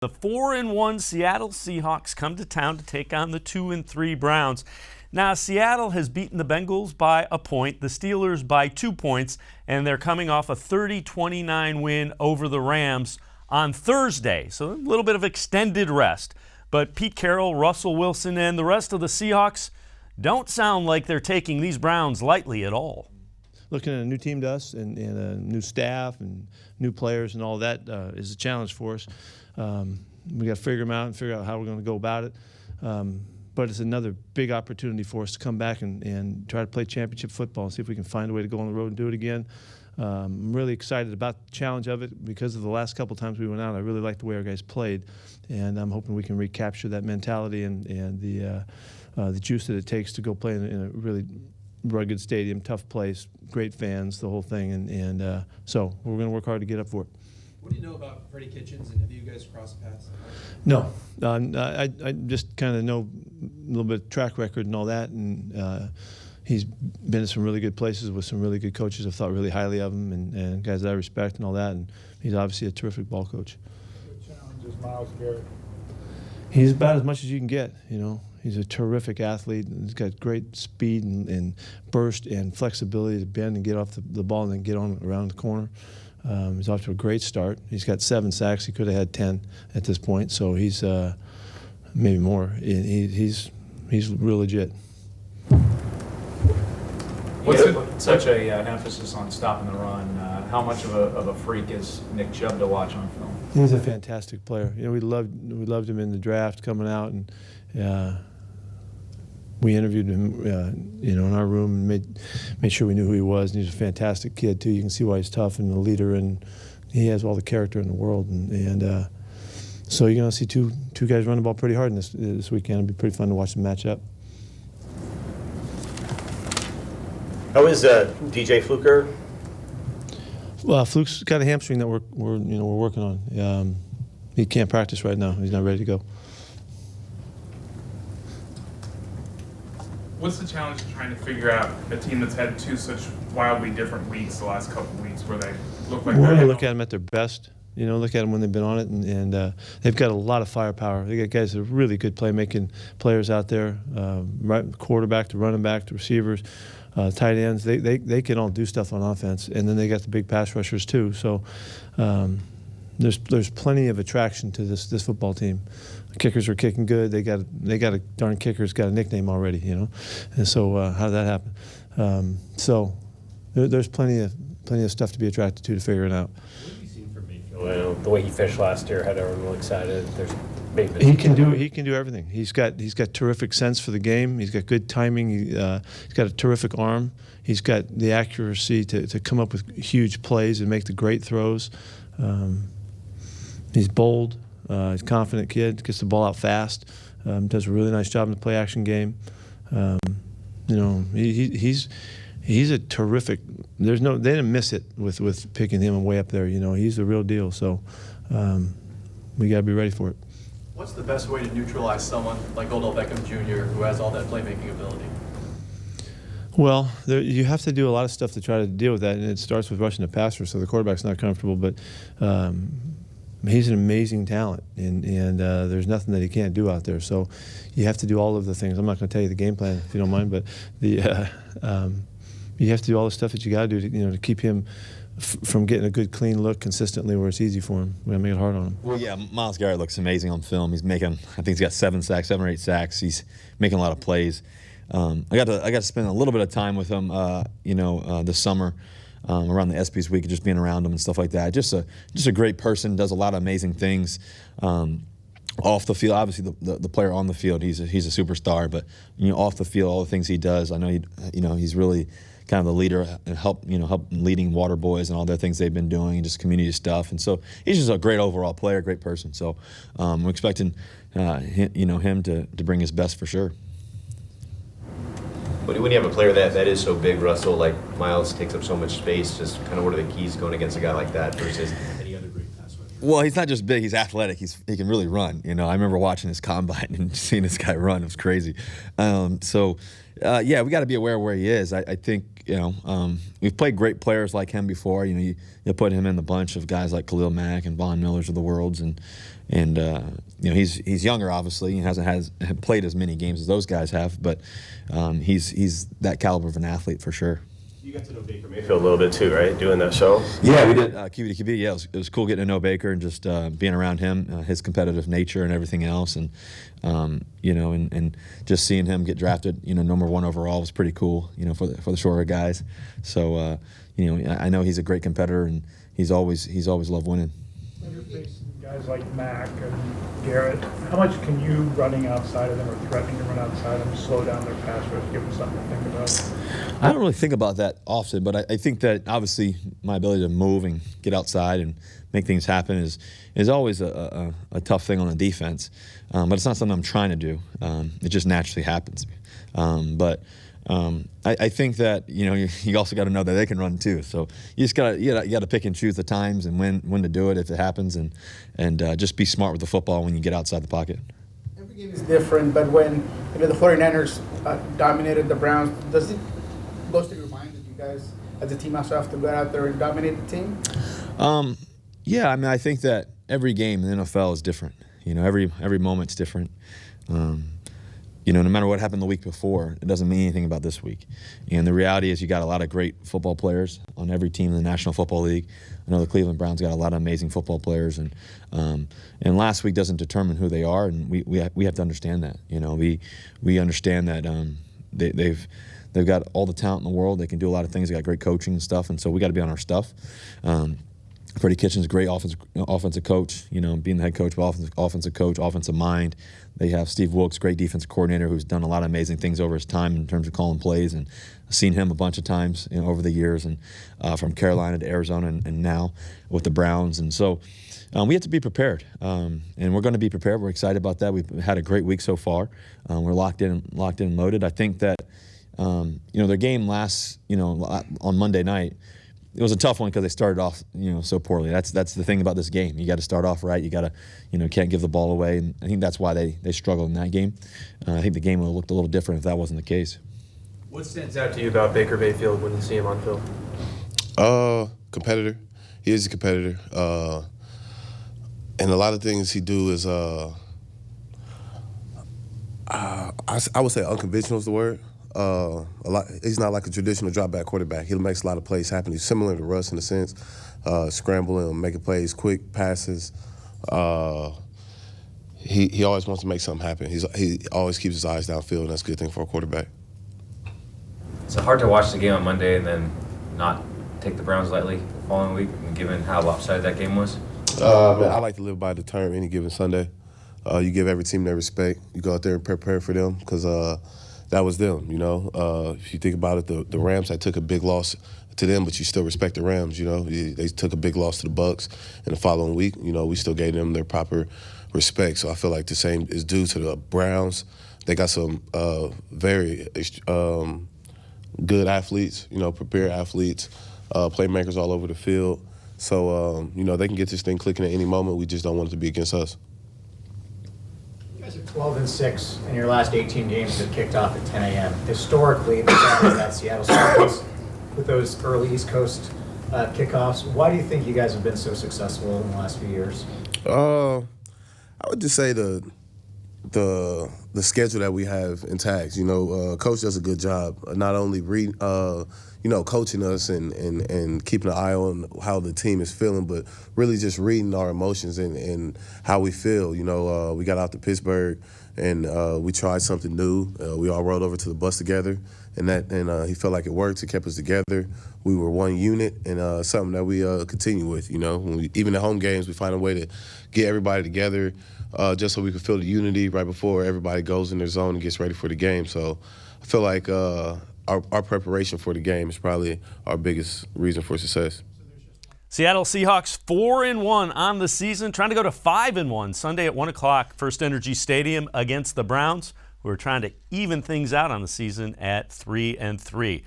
The 4-1 Seattle Seahawks come to town to take on the 2-3 Browns. Now, Seattle has beaten the Bengals by a point, the Steelers by 2 points, and they're coming off a 30-29 win over the Rams on Thursday. So a little bit of extended rest. But Pete Carroll, Russell Wilson, and the rest of the Seahawks don't sound like they're taking these Browns lightly at all. Looking at a new team to us and a new staff and new players and all that is a challenge for us. We got to figure them out and figure out how we're going to go about it. But it's another big opportunity for us to come back and try to play championship football and see if we can find a way to go on the road and do it again. I'm really excited about the challenge of it because of the last couple times we went out. I really liked the way our guys played, and I'm hoping we can recapture that mentality and the juice that it takes to go play in a really rugged stadium, tough place, great fans, the whole thing, and so we're going to work hard to get up for it. What do you know about Freddie Kitchens, and have you guys crossed paths? No, I just kind of know a little bit of track record and all that, and he's been in some really good places with some really good coaches. I've thought really highly of him, and guys that I respect and all that, and he's obviously a terrific ball coach. What challenge is Myles Garrett? He's about as much as you can get, you know. He's a terrific athlete. He's got great speed and burst and flexibility to bend and get off the ball and then get on around the corner. He's off to a great start. He's got 7 sacks. He could have had 10 at this point, so he's maybe more. He's real legit. With such an emphasis on stopping the run, how much of a freak is Nick Chubb to watch on film? He's a fantastic player. You know, we loved him in the draft coming out, and we interviewed him, you know, in our room and made sure we knew who he was. And he's a fantastic kid too. You can see why he's tough and a leader, and he has all the character in the world. And so you're going to see two guys run the ball pretty hard this weekend. It'll be pretty fun to watch them match up. How is DJ Fluker? Well, Fluke's got a hamstring that we're working on. He can't practice right now. He's not ready to go. What's the challenge of trying to figure out a team that's had 2 such wildly different weeks the last couple of weeks where they look like we're they're going to look at them at their best. You know, look at them when they've been on it, and they've got a lot of firepower. They got guys that are really good playmaking players out there, right quarterback to running back to receivers, tight ends. They can all do stuff on offense, and then they got the big pass rushers too. So there's plenty of attraction to this football team. The kickers are kicking good. They got a darn kicker's got a nickname already, you know. And so how did that happen? So there's plenty of stuff to be attracted to figure it out. What have you seen from Mayfield? Well, the way he finished last year had everyone really excited. He can do everything. He's got terrific sense for the game. He's got good timing. He's got a terrific arm. He's got the accuracy to come up with huge plays and make the great throws. He's bold. He's a confident kid. Gets the ball out fast. Does a really nice job in the play action game. You know, he's a terrific. They didn't miss it with picking him way up there. You know, he's the real deal. So we got to be ready for it. What's the best way to neutralize someone like Odell Beckham Jr. who has all that playmaking ability? Well, you have to do a lot of stuff to try to deal with that, and it starts with rushing the passer, so the quarterback's not comfortable. But he's an amazing talent, and there's nothing that he can't do out there. So you have to do all of the things. I'm not going to tell you the game plan if you don't mind, but you have to do all the stuff that you got to do to keep him from getting a good, clean look consistently where it's easy for him. We're going to make it hard on him. Well, yeah, Myles Garrett looks amazing on film. He's making, I think he's got 7 or 8 sacks. He's making a lot of plays. I got to spend a little bit of time with him, this summer around the ESPYs week, just being around him and stuff like that. Just a great person, does a lot of amazing things. Off the field, obviously the player on the field, he's a superstar, but off the field, all the things he does, I know he's really kind of the leader and help leading Water Boys and all their things they've been doing and just community stuff. And so he's just a great overall player, great person. So we're expecting him to bring his best for sure. But when you have a player that is so big, Russell, like Myles takes up so much space, just kind of what are the keys going against a guy like that versus any other great pass rusher? Well, he's not just big; he's athletic. He can really run. You know, I remember watching his combine and seeing this guy run. It was crazy. Yeah, we got to be aware of where he is. I think we've played great players like him before. You know, you put him in the bunch of guys like Khalil Mack and Von Millers of the worlds, and he's younger, obviously. He hasn't played as many games as those guys have, but he's that caliber of an athlete for sure. You got to know Baker Mayfield a little bit too, right? Doing that show. Yeah, we did. QB to QB. Yeah, it was cool getting to know Baker and just being around him, his competitive nature and everything else, and and just seeing him get drafted, number 1 overall was pretty cool, for the shorter guys. So, I know he's a great competitor and he's always loved winning. When you're facing guys like Mack and Garrett, how much can you, running outside of them or threatening to run outside of them, slow down their pass rush, give them something to think about? I don't really think about that often, but I think that obviously my ability to move and get outside and make things happen is always a tough thing on the defense. But it's not something I'm trying to do. It just naturally happens. I think that you also got to know that they can run too. So you just got to pick and choose the times and when to do it if it happens, and just be smart with the football when you get outside the pocket. Every game is different, but when the 49ers dominated the Browns, does it goes through your mind that you guys as a team also have to go out there and dominate the team? Yeah, I mean, I think that every game in the NFL is different. Every moment's different. No matter what happened the week before, it doesn't mean anything about this week. And the reality is you got a lot of great football players on every team in the National Football League. I know the Cleveland Browns got a lot of amazing football players, and last week doesn't determine who they are, and we have to understand that. We understand that they've got all the talent in the world. They can do a lot of things. They got great coaching and stuff, and so we got to be on our stuff. Freddie Kitchen's a great offensive coach, being the head coach, but offensive coach, offensive mind. They have Steve Wilkes, great defensive coordinator, who's done a lot of amazing things over his time in terms of calling plays, and I've seen him a bunch of times over the years, and from Carolina to Arizona and now with the Browns. And so we have to be prepared, and we're going to be prepared. We're excited about that. We've had a great week so far. We're locked in and loaded. I think that their game on Monday night, it was a tough one because they started off, so poorly. That's the thing about this game. You got to start off right. You got to, can't give the ball away. And I think that's why they struggled in that game. I think the game would have looked a little different if that wasn't the case. What stands out to you about Baker Mayfield when you see him on film? Competitor. He is a competitor. And a lot of things he do is, I would say unconventional is the word. He's not like a traditional drop back quarterback. He makes a lot of plays happen. He's similar to Russ in a sense, scrambling, making plays, quick passes. He always wants to make something happen. He always keeps his eyes downfield, and that's a good thing for a quarterback. Is it hard to watch the game on Monday and then not take the Browns lightly the following week, given how lopsided that game was? I like to live by the term any given Sunday. You give every team their respect. You go out there and prepare for them because that was them, If you think about it, the Rams, that took a big loss to them, but you still respect the Rams, They took a big loss to the Bucks in the following week. We still gave them their proper respect. So I feel like the same is due to the Browns. They got some very good athletes, prepared athletes, playmakers all over the field. So, they can get this thing clicking at any moment. We just don't want it to be against us. You guys are 12-6, and your last 18 games have kicked off at 10 a.m. Historically, the problem is that Seattle struggles with those early East Coast kickoffs. Why do you think you guys have been so successful in the last few years? I would just say the schedule that we have intact. Coach does a good job, not only coaching us and keeping an eye on how the team is feeling, but really just reading our emotions and how we feel. We got out to Pittsburgh and we tried something new. We all rolled over to the bus together, and he felt like it worked. It kept us together. We were one unit, and something that we continue with. Even at home games, we find a way to get everybody together just so we can feel the unity right before everybody goes in their zone and gets ready for the game. So I feel like our preparation for the game is probably our biggest reason for success. Seattle Seahawks 4-1 on the season, trying to go to 5-1 Sunday at 1 o'clock, First Energy Stadium against the Browns, who are trying to even things out on the season at 3-3.